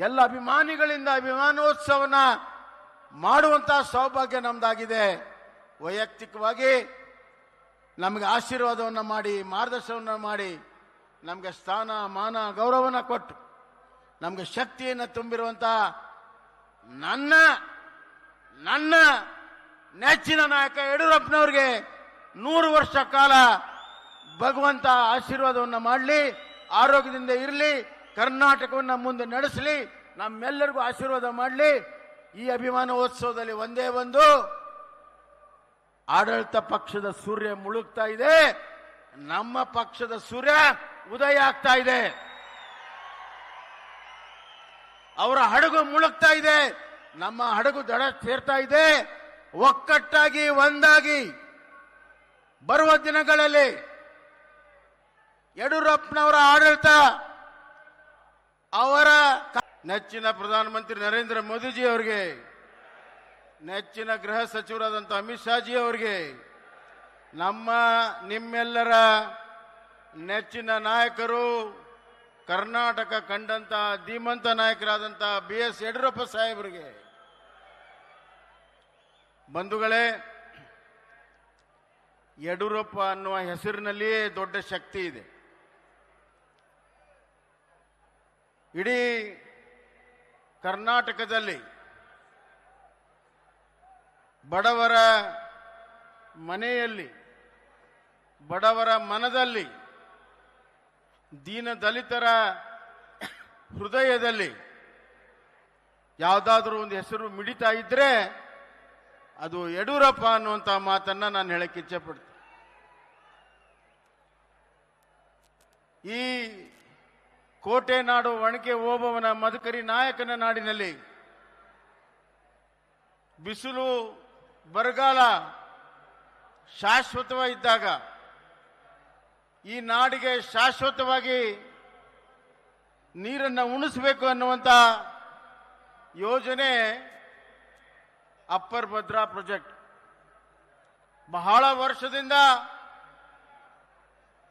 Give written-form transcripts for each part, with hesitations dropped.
ಎಲ್ಲ ಅಭಿಮಾನಿಗಳಿಂದ ಅಭಿಮಾನೋತ್ಸವನ ಮಾಡುವಂತಹ ಸೌಭಾಗ್ಯ ನಮ್ದಾಗಿದೆ. ವೈಯಕ್ತಿಕವಾಗಿ ನಮಗೆ ಆಶೀರ್ವಾದವನ್ನು ಮಾಡಿ, ಮಾರ್ಗದರ್ಶನವನ್ನು ಮಾಡಿ, ನಮಗೆ ಸ್ಥಾನ ಮಾನ ಗೌರವನ ಕೊಟ್ಟು ನಮಗೆ ಶಕ್ತಿಯನ್ನು ತುಂಬಿರುವಂತ ನನ್ನ ನೆಚ್ಚಿನ ನಾಯಕ ಯಡಿಯೂರಪ್ಪನವ್ರಿಗೆ 100 ವರ್ಷ ಕಾಲ ಭಗವಂತ ಆಶೀರ್ವಾದವನ್ನು ಮಾಡಲಿ, ಆರೋಗ್ಯದಿಂದ ಇರಲಿ, ಕರ್ನಾಟಕವನ್ನು ಮುಂದೆ ನಡೆಸಲಿ, ನಮ್ಮೆಲ್ಲರಿಗೂ ಆಶೀರ್ವಾದ ಮಾಡಲಿ. ಈ ಅಭಿಮಾನೋತ್ಸವದಲ್ಲಿ ಒಂದೇ ಒಂದು, ಆಡಳಿತ ಪಕ್ಷದ ಸೂರ್ಯ ಮುಳುಗ್ತಾ ಇದೆ, ನಮ್ಮ ಪಕ್ಷದ ಸೂರ್ಯ ಉದಯ ಆಗ್ತಾ ಇದೆ. ಅವರ ಹಡಗು ಮುಳುಗ್ತಾ ಇದೆ, ನಮ್ಮ ಹಡಗು ದಡ ಸೇರ್ತಾ ಇದೆ. ಒಕ್ಕಟ್ಟಾಗಿ ಒಂದಾಗಿ ಬರುವ ದಿನಗಳಲ್ಲಿ ಯಡಿಯೂರಪ್ಪನವರ ಆಡಳಿತ, ಅವರ ನೆಚ್ಚಿನ ಪ್ರಧಾನಮಂತ್ರಿ ನರೇಂದ್ರ ಮೋದಿಜಿ ಅವರಿಗೆ, ನೆಚ್ಚಿನ ಗೃಹ ಸಚಿವರಾದಂಥ ಅಮಿತ್ ಶಾಜಿ ಅವರಿಗೆ, ನಿಮ್ಮೆಲ್ಲರ ನೆಚ್ಚಿನ ನಾಯಕರು, ಕರ್ನಾಟಕ ಕಂಡಂತ ಧೀಮಂತ ನಾಯಕರಾದಂಥ BS ಯಡಿಯೂರಪ್ಪ ಸಾಹೇಬರಿಗೆ, ಬಂಧುಗಳೇ, ಯಡಿಯೂರಪ್ಪ ಅನ್ನುವ ಹೆಸರಿನಲ್ಲಿಯೇ ದೊಡ್ಡ ಶಕ್ತಿ ಇದೆ. ಇಡೀ ಕರ್ನಾಟಕದಲ್ಲಿ ಬಡವರ ಮನೆಯಲ್ಲಿ, ಬಡವರ ಮನದಲ್ಲಿ, ದೀನ ದಲಿತರ ಹೃದಯದಲ್ಲಿ ಯಾವುದಾದ್ರೂ ಒಂದು ಹೆಸರು ಮಿಡಿತಾ ಇದ್ರೆ ಅದು ಯಡಿಯೂರಪ್ಪ ಅನ್ನುವಂಥ ಮಾತನ್ನ ನಾನು ಹೇಳಕ್ಕೆ ಇಚ್ಛೆ ಪಡ್ತೀನಿ. ಈ ಕೋಟೆ ನಾಡು ಒಣಕೆ ಓಬವ್ವನ ಮದಕರಿ ನಾಯಕನ ನಾಡಿನಲ್ಲಿ ಬಿಸಿಲು ಬರಗಾಲ ಶಾಶ್ವತವಾಗಿದ್ದಾಗ ಈ ನಾಡಿಗೆ ಶಾಶ್ವತವಾಗಿ ನೀರನ್ನು ಉಣಿಸಬೇಕು ಅನ್ನುವಂಥ ಯೋಜನೆ ಅಪ್ಪರ್ ಭದ್ರಾ ಪ್ರಾಜೆಕ್ಟ್. ಬಹಳ ವರ್ಷದಿಂದ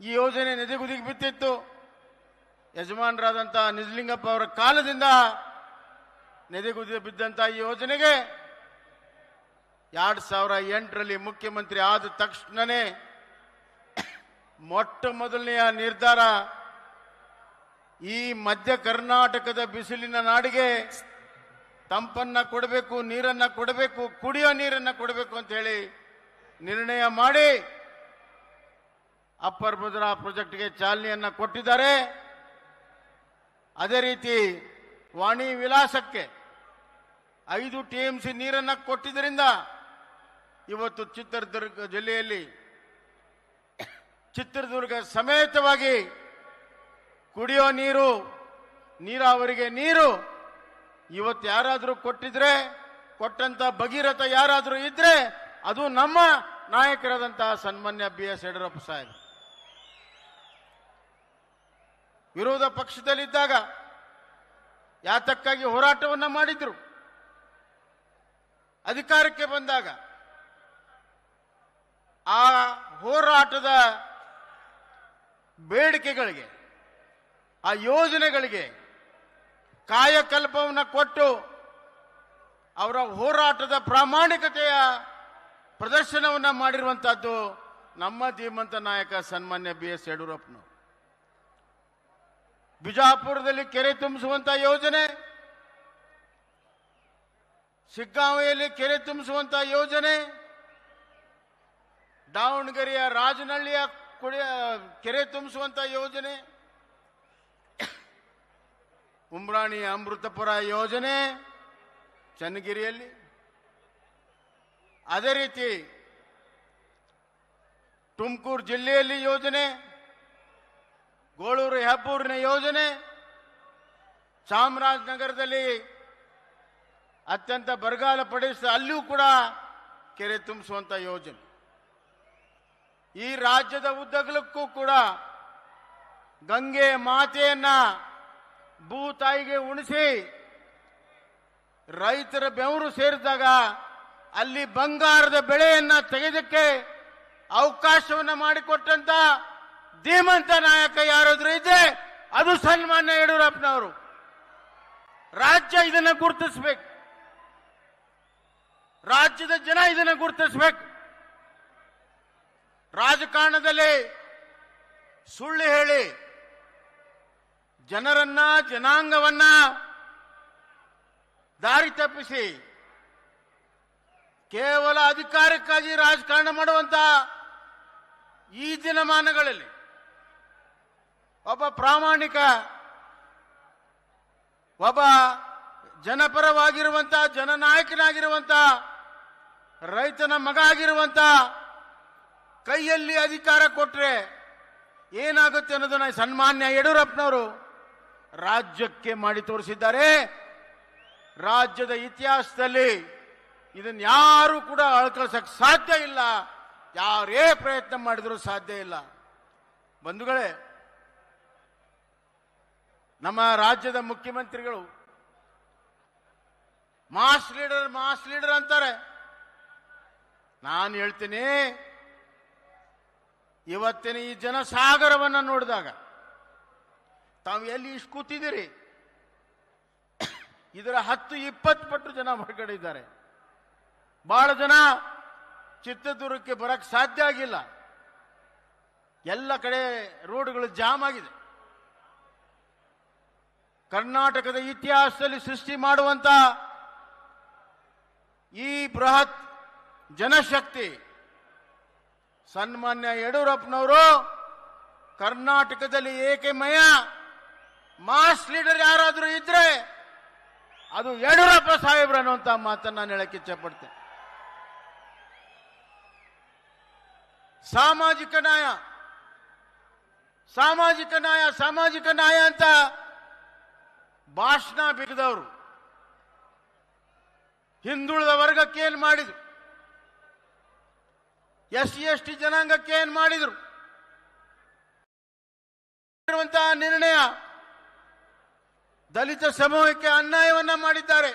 ಈ ಯೋಜನೆ ನೆದೆಗುದಿಗೆ ಬಿತ್ತಿತ್ತು. ಯಜಮಾನರಾದಂಥ ನಿಜಲಿಂಗಪ್ಪ ಅವರ ಕಾಲದಿಂದ ನೆದೆಗುದಿ ಬಿದ್ದಂಥ ಈ ಯೋಜನೆಗೆ 2008ರಲ್ಲಿ ಮುಖ್ಯಮಂತ್ರಿ ಆದ ತಕ್ಷಣನೇ ಮೊಟ್ಟ ಮೊದಲನೆಯ ನಿರ್ಧಾರ, ಈ ಮಧ್ಯ ಕರ್ನಾಟಕದ ಬಿಸಿಲಿನ ನಾಡಿಗೆ ತಂಪನ್ನ ಕೊಡಬೇಕು, ನೀರನ್ನ ಕೊಡಬೇಕು, ಕುಡಿಯೋ ನೀರನ್ನ ಕೊಡಬೇಕು ಅಂತ ಹೇಳಿ ನಿರ್ಣಯ ಮಾಡಿ ಅಪ್ಪರ್ ಭದ್ರಾ ಪ್ರಾಜೆಕ್ಟ್ಗೆ ಚಾಲನೆಯನ್ನ ಕೊಟ್ಟಿದ್ದಾರೆ. ಅದೇ ರೀತಿ ವಾಣಿ ವಿಲಾಸಕ್ಕೆ 5 TMC ನೀರನ್ನ ಕೊಟ್ಟಿದ್ದರಿಂದ ಇವತ್ತು ಚಿತ್ರದುರ್ಗ ಜಿಲ್ಲೆಯಲ್ಲಿ, ಚಿತ್ರದುರ್ಗ ಸಮೇತವಾಗಿ ಕುಡಿಯೋ ನೀರು, ನೀರಾವರಿಗೆ ನೀರು ಇವತ್ತು ಯಾರಾದರೂ ಕೊಟ್ಟಿದ್ರೆ, ಕೊಟ್ಟಂತ ಭಗೀರಥ ಯಾರಾದರೂ ಇದ್ರೆ ಅದು ನಮ್ಮ ನಾಯಕರಾದಂತಹ ಸನ್ಮಾನ್ಯ BS ಯಡಿಯೂರಪ್ಪ ಸಾಹೇಬ್. ವಿರೋಧ ಪಕ್ಷದಲ್ಲಿದ್ದಾಗ ಯಾತಕ್ಕಾಗಿ ಹೋರಾಟವನ್ನ ಮಾಡಿದ್ರು, ಅಧಿಕಾರಕ್ಕೆ ಬಂದಾಗ ಆ ಹೋರಾಟದ ಬೇಡಿಕೆಗಳಿಗೆ, ಆ ಯೋಜನೆಗಳಿಗೆ ಕಾಯಕಲ್ಪವನ್ನು ಕೊಟ್ಟು ಅವರ ಹೋರಾಟದ ಪ್ರಾಮಾಣಿಕತೆಯ ಪ್ರದರ್ಶನವನ್ನ ಮಾಡಿರುವಂತಹದ್ದು ನಮ್ಮ ಧೀಮಂತ ನಾಯಕ ಸನ್ಮಾನ್ಯ BS ಯಡಿಯೂರಪ್ಪನವರು. ಬಿಜಾಪುರದಲ್ಲಿ ಕೆರೆ ತುಂಬಿಸುವಂತ ಯೋಜನೆ, ಶಿಗ್ಗಾಂವಿಯಲ್ಲಿ ಕೆರೆ ತುಂಬಿಸುವಂತ ಯೋಜನೆ, ದಾವಣಗೆರೆಯ ರಾಜನಹಳ್ಳಿಯ ಕೆರೆ ತುಂಬಿಸುವಂತ ಯೋಜನೆ, ಉಮ್ರಾಣಿಯ ಅಮೃತಪುರ ಯೋಜನೆ ಚನ್ನಗಿರಿಯಲ್ಲಿ, ಅದೇ ರೀತಿ ತುಮಕೂರು ಜಿಲ್ಲೆಯಲ್ಲಿ ಯೋಜನೆ, ಗೋಳೂರು ಹೆಬ್ಬೂರಿನ ಯೋಜನೆ, ಚಾಮರಾಜನಗರದಲ್ಲಿ ಅತ್ಯಂತ ಬರಗಾಲ ಪಡಿಸ ಅಲ್ಲಿಯೂ ಕೂಡ ಕೆರೆ ತುಂಬಿಸುವಂತ ಯೋಜನೆ. ಈ ರಾಜ್ಯದ ಉದ್ದಗಲಕ್ಕೂ ಕೂಡ ಗಂಗೆ ಮಾತೆಯನ್ನ ಭೂತಾಯಿಗೆ ಉಣಿಸಿ ರೈತರ ಬೆವರು ಸೇರಿದಾಗ ಅಲ್ಲಿ ಬಂಗಾರದ ಬೆಳೆಯನ್ನ ತೆಗೆದಕ್ಕೆ ಅವಕಾಶವನ್ನ ಮಾಡಿಕೊಟ್ಟಂತ ಧೀಮಂತ ನಾಯಕ ಯಾರಾದ್ರೂ ಇದ್ರೆ ಅದು ಸನ್ಮಾನ್ಯ ಯಡಿಯೂರಪ್ಪನವರು. ರಾಜ್ಯ ಇದನ್ನ ಗುರುತಿಸಬೇಕು, ರಾಜ್ಯದ ಜನ ಇದನ್ನ ಗುರುತಿಸಬೇಕು. ರಾಜಕಾರಣದಲ್ಲಿ ಸುಳ್ಳು ಹೇಳಿ ಜನರನ್ನ, ಜನಾಂಗವನ್ನ ದಾರಿ ತಪ್ಪಿಸಿ ಕೇವಲ ಅಧಿಕಾರಕ್ಕಾಗಿ ರಾಜಕಾರಣ ಮಾಡುವಂತ ಈ ದಿನಮಾನಗಳಲ್ಲಿ ಒಬ್ಬ ಪ್ರಾಮಾಣಿಕ, ಒಬ್ಬ ಜನಪರವಾಗಿರುವಂತ, ಜನನಾಯಕನಾಗಿರುವಂತ, ರೈತನ ಮಗ ಆಗಿರುವಂತ ಕೈಯಲ್ಲಿ ಅಧಿಕಾರ ಕೊಟ್ರೆ ಏನಾಗುತ್ತೆ ಅನ್ನೋದನ್ನ ಸನ್ಮಾನ್ಯ ಯಡಿಯೂರಪ್ಪನವರು ರಾಜ್ಯಕ್ಕೆ ಮಾಡಿ ತೋರಿಸಿದ್ದಾರೆ. ರಾಜ್ಯದ ಇತಿಹಾಸದಲ್ಲಿ ಇದನ್ನ ಯಾರು ಕೂಡ ಅಳ್ಕಳಿಸಕ್ ಸಾಧ್ಯ ಇಲ್ಲ, ಯಾರೇ ಪ್ರಯತ್ನ ಮಾಡಿದರೂ ಸಾಧ್ಯ ಇಲ್ಲ. ಬಂಧುಗಳೇ, ನಮ್ಮ ರಾಜ್ಯದ ಮುಖ್ಯಮಂತ್ರಿಗಳು ಮಾಸ್ ಲೀಡರ್ ಅಂತಾರೆ. ನಾನು ಹೇಳ್ತೀನಿ, ಇವತ್ತಿನ ಈ ಜನಸಾಗರವನ್ನ ನೋಡಿದಾಗ ತಾವು ಎಲ್ಲಿ ಇಷ್ಟು ಕೂತಿದ್ದೀರಿ, ಇದರ 10-20 ಪಟ್ಟು ಜನ ಹೊರಗಡೆ ಇದ್ದಾರೆ. ಬಹಳ ಜನ ಚಿತ್ರದುರ್ಗಕ್ಕೆ ಬರಕ್ ಸಾಧ್ಯ ಆಗಿಲ್ಲ, ಎಲ್ಲ ಕಡೆ ರೋಡ್ಗಳು ಜಾಮ್ ಆಗಿದೆ. ಕರ್ನಾಟಕದ ಇತಿಹಾಸದಲ್ಲಿ ಸೃಷ್ಟಿ ಮಾಡುವಂತ ಈ ಬೃಹತ್ ಜನಶಕ್ತಿ ಸನ್ಮಾನ್ಯ ಯಡಿಯೂರಪ್ಪನವರು ಕರ್ನಾಟಕದಲ್ಲಿ ಏಕಮೇಯ ಮಾಸ್ ಲೀಡರ್ ಯಾರಾದರೂ ಇದ್ರೆ ಅದು ಯಡಿಯೂರಪ್ಪ ಸಾಹೇಬ್ರು ಅನ್ನುವಂತ ಮಾತನ್ನ ನಾನು ಹೇಳಕ್ಕೆ ಇಚ್ಛಪಡ್ತೇನೆ. ಸಾಮಾಜಿಕ ನ್ಯಾಯ, ಸಾಮಾಜಿಕ ನ್ಯಾಯ, ಸಾಮಾಜಿಕ ನ್ಯಾಯ ಅಂತ ಭಾಷಣ ಬಿಗಿದವರು ಹಿಂದುಳಿದ ವರ್ಗಕ್ಕೆ ಏನ್ ಮಾಡಿದ್ರು, SC/ST ಜನಾಂಗಕ್ಕೆ ಏನ್ ಮಾಡಿದ್ರು, ನಿರ್ಣಯ ದಲಿತ ಸಮೂಹಕ್ಕೆ ಅನ್ಯಾಯವನ್ನ ಮಾಡಿದ್ದಾರೆ.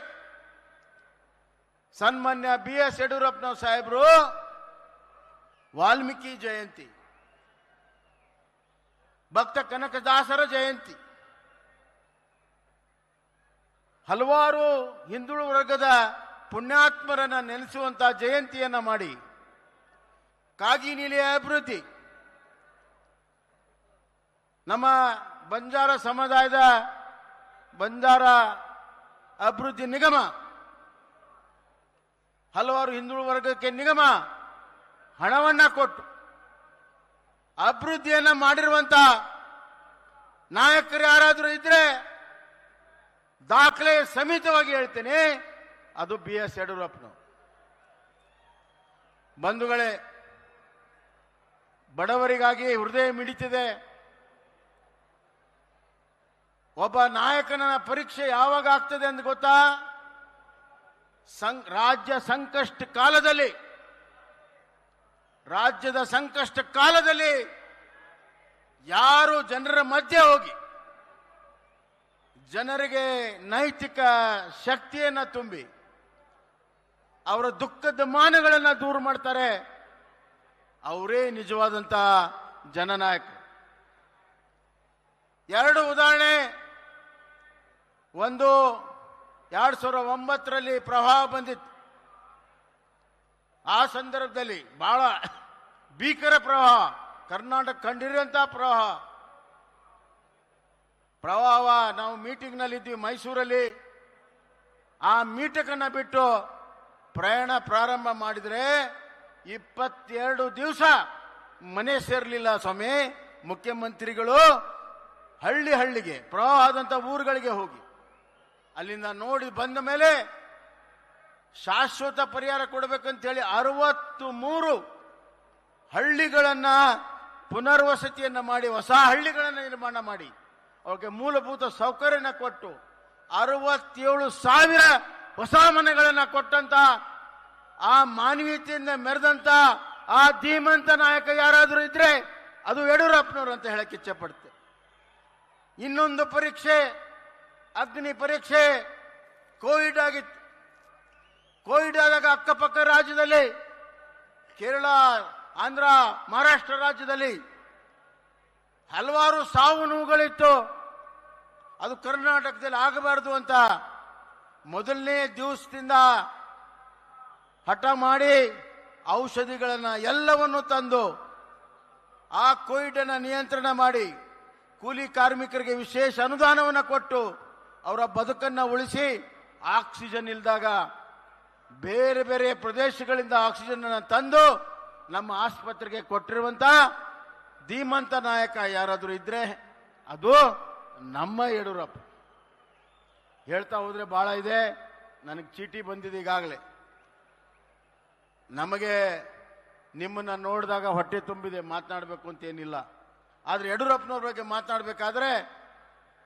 ಸನ್ಮಾನ್ಯ BS ಯಡಿಯೂರಪ್ಪನವರು ಸಾಹೇಬರು ವಾಲ್ಮೀಕಿ ಜಯಂತಿ, ಭಕ್ತ ಕನಕದಾಸರ ಜಯಂತಿ, ಹಲವಾರು ಹಿಂದುಳಿದ ವರ್ಗದ ಪುಣ್ಯಾತ್ಮರನ್ನ ನೆನೆಸುವಂತ ಜಯಂತಿಯನ್ನ ಮಾಡಿ ಕಾಗಿನೆಲೆಯ ಅಭಿವೃದ್ಧಿ, ನಮ್ಮ ಬಂಜಾರ ಸಮುದಾಯದ ಬಂಜಾರ ಅಭಿವೃದ್ಧಿ ನಿಗಮ, ಹಲವಾರು ಹಿಂದುಳಿದ ವರ್ಗಕ್ಕೆ ನಿಗಮ ಹಣವನ್ನ ಕೊಟ್ಟು ಅಭಿವೃದ್ಧಿಯನ್ನ ಮಾಡಿರುವಂತ ನಾಯಕರು ಯಾರಾದರೂ ಇದ್ರೆ ದಾಖಲೆ ಸಮೇತವಾಗಿ ಹೇಳ್ತೇನೆ, ಅದು BS ಯಡಿಯೂರಪ್ಪನವರು. ಬಂಧುಗಳೇ, ಬಡವರಿಗಾಗಿ ಹೃದಯ ಮಿಡಿತಿದೆ. ಒಬ್ಬ ನಾಯಕನ ಪರೀಕ್ಷೆ ಯಾವಾಗ ಆಗ್ತದೆ ಅಂತ ಗೊತ್ತಾ? ರಾಜ್ಯ ಸಂಕಷ್ಟ ಕಾಲದಲ್ಲಿ, ರಾಜ್ಯದ ಸಂಕಷ್ಟ ಕಾಲದಲ್ಲಿ ಯಾರು ಜನರ ಮಧ್ಯೆ ಹೋಗಿ ಜನರಿಗೆ ನೈತಿಕ ಶಕ್ತಿಯನ್ನ ತುಂಬಿ ಅವರ ದುಃಖದ ಮಾನಗಳನ್ನು ದೂರ ಮಾಡ್ತಾರೆ, ಅವರೇ ನಿಜವಾದಂತ ಜನನಾಯಕರು. 2 ಉದಾಹರಣೆ. ಒಂದು 2009ರಲ್ಲಿ ಪ್ರವಾಹ ಬಂದಿತ್ತು. ಆ ಸಂದರ್ಭದಲ್ಲಿ ಬಹಳ ಭೀಕರ ಪ್ರವಾಹ, ಕರ್ನಾಟಕ ಕಂಡಿರುವಂತಹ ಪ್ರವಾಹ. ನಾವು ಮೀಟಿಂಗ್ ನಲ್ಲಿ ಇದ್ವಿ ಮೈಸೂರಲ್ಲಿ. ಆ ಮೀಟಿಂಗ್ ಅನ್ನ ಬಿಟ್ಟು ಪ್ರಯಾಣ ಪ್ರಾರಂಭ ಮಾಡಿದ್ರೆ 22 ದಿವಸ ಮನೆ ಸೇರ್ಲಿಲ್ಲ ಸ್ವಾಮಿ. ಮುಖ್ಯಮಂತ್ರಿಗಳು ಹಳ್ಳಿಗೆ ಪ್ರವಾಹದಂತ ಊರುಗಳಿಗೆ ಹೋಗಿ ಅಲ್ಲಿಂದ ನೋಡಿ ಬಂದ ಮೇಲೆ ಶಾಶ್ವತ ಪರಿಹಾರ ಕೊಡಬೇಕಂತ ಹೇಳಿ 63 ಹಳ್ಳಿಗಳನ್ನ ಪುನರ್ವಸತಿಯನ್ನ ಮಾಡಿ, ಹೊಸ ಹಳ್ಳಿಗಳನ್ನ ನಿರ್ಮಾಣ ಮಾಡಿ, ಅವಕ್ಕೆ ಮೂಲಭೂತ ಸೌಕರ್ಯನ ಕೊಟ್ಟು 67,000 ಹೊಸ ಮನೆಗಳನ್ನ ಕೊಟ್ಟಂತ ಆ ಮಾನವೀಯತೆಯಿಂದ ಮೆರೆದಂತ ಆ ಧೀಮಂತ ನಾಯಕ ಯಾರಾದರೂ ಇದ್ರೆ ಅದು ಯಡಿಯೂರಪ್ಪನವರು ಅಂತ ಹೇಳಕ್ಕೆ ಇಚ್ಛಪಡ್ತೆ. ಇನ್ನೊಂದು ಪರೀಕ್ಷೆ, ಅಗ್ನಿ ಪರೀಕ್ಷೆ. ಕೋವಿಡ್ ಆಗಿತ್ತು. ಕೋವಿಡ್ ಆದಾಗ ಅಕ್ಕಪಕ್ಕ ರಾಜ್ಯದಲ್ಲಿ, ಕೇರಳ, ಆಂಧ್ರ, ಮಹಾರಾಷ್ಟ್ರ ರಾಜ್ಯದಲ್ಲಿ ಹಲವಾರು ಸಾವು ನೋವುಗಳಿತ್ತು. ಅದು ಕರ್ನಾಟಕದಲ್ಲಿ ಆಗಬಾರದು ಅಂತ ಮೊದಲನೇ ದಿವಸದಿಂದ ಹಠ ಮಾಡಿ ಔಷಧಿಗಳನ್ನು ಎಲ್ಲವನ್ನು ತಂದು ಆ ಕೋವಿಡ್ ಅನ್ನು ನಿಯಂತ್ರಣ ಮಾಡಿ ಕೂಲಿ ಕಾರ್ಮಿಕರಿಗೆ ವಿಶೇಷ ಅನುದಾನವನ್ನು ಕೊಟ್ಟು ಅವರ ಬದುಕನ್ನು ಉಳಿಸಿ ಆಕ್ಸಿಜನ್ ಇಲ್ದಾಗ ಬೇರೆ ಬೇರೆ ಪ್ರದೇಶಗಳಿಂದ ಆಕ್ಸಿಜನ್ ಅನ್ನು ತಂದು ನಮ್ಮ ಆಸ್ಪತ್ರೆಗೆ ಕೊಟ್ಟಿರುವಂತ ಧೀಮಂತ ನಾಯಕ ಯಾರಾದರೂ ಇದ್ರೆ ಅದು ನಮ್ಮ ಯಡಿಯೂರಪ್ಪ. ಹೇಳ್ತಾ ಹೋದ್ರೆ ಬಹಳ ಇದೆ, ನನಗೆ ಚೀಟಿ ಬಂದಿದೆ ಈಗಾಗಲೇ. ನಮಗೆ ನಿಮ್ಮನ್ನ ನೋಡಿದಾಗ ಹೊಟ್ಟೆ ತುಂಬಿದೆ, ಮಾತನಾಡಬೇಕು ಅಂತ ಏನಿಲ್ಲ. ಆದರೆ ಯಡಿಯೂರಪ್ಪನವ್ರ ಬಗ್ಗೆ ಮಾತನಾಡಬೇಕಾದ್ರೆ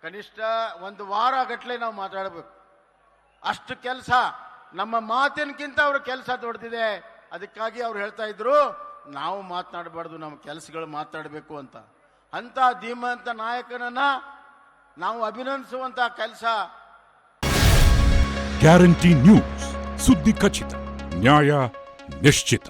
ಕನಿಷ್ಠ ಒಂದು ವಾರ ಗಟ್ಟಲೆ ನಾವು ಮಾತಾಡಬೇಕು. ಅಷ್ಟು ಕೆಲಸ, ನಮ್ಮ ಮಾತಿನಕ್ಕಿಂತ ಅವ್ರ ಕೆಲಸ ದೊಡ್ಡದಿದೆ. ಅದಕ್ಕಾಗಿ ಅವ್ರು ಹೇಳ್ತಾ ಇದ್ರು ನಾವು ಮಾತನಾಡಬಾರ್ದು, ನಮ್ಮ ಕೆಲಸಗಳು ಮಾತಾಡಬೇಕು ಅಂತ. ಅಂತ ಧೀಮಂತ ನಾಯಕನನ್ನ ನಾವು ಅಭಿನಂದಿಸುವಂತ ಕೆಲಸ. ಗ್ಯಾರಂಟಿ ನ್ಯೂಸ್, ಸುದ್ದಿ ಖಚಿತ, ನ್ಯಾಯ ನಿಶ್ಚಿತ.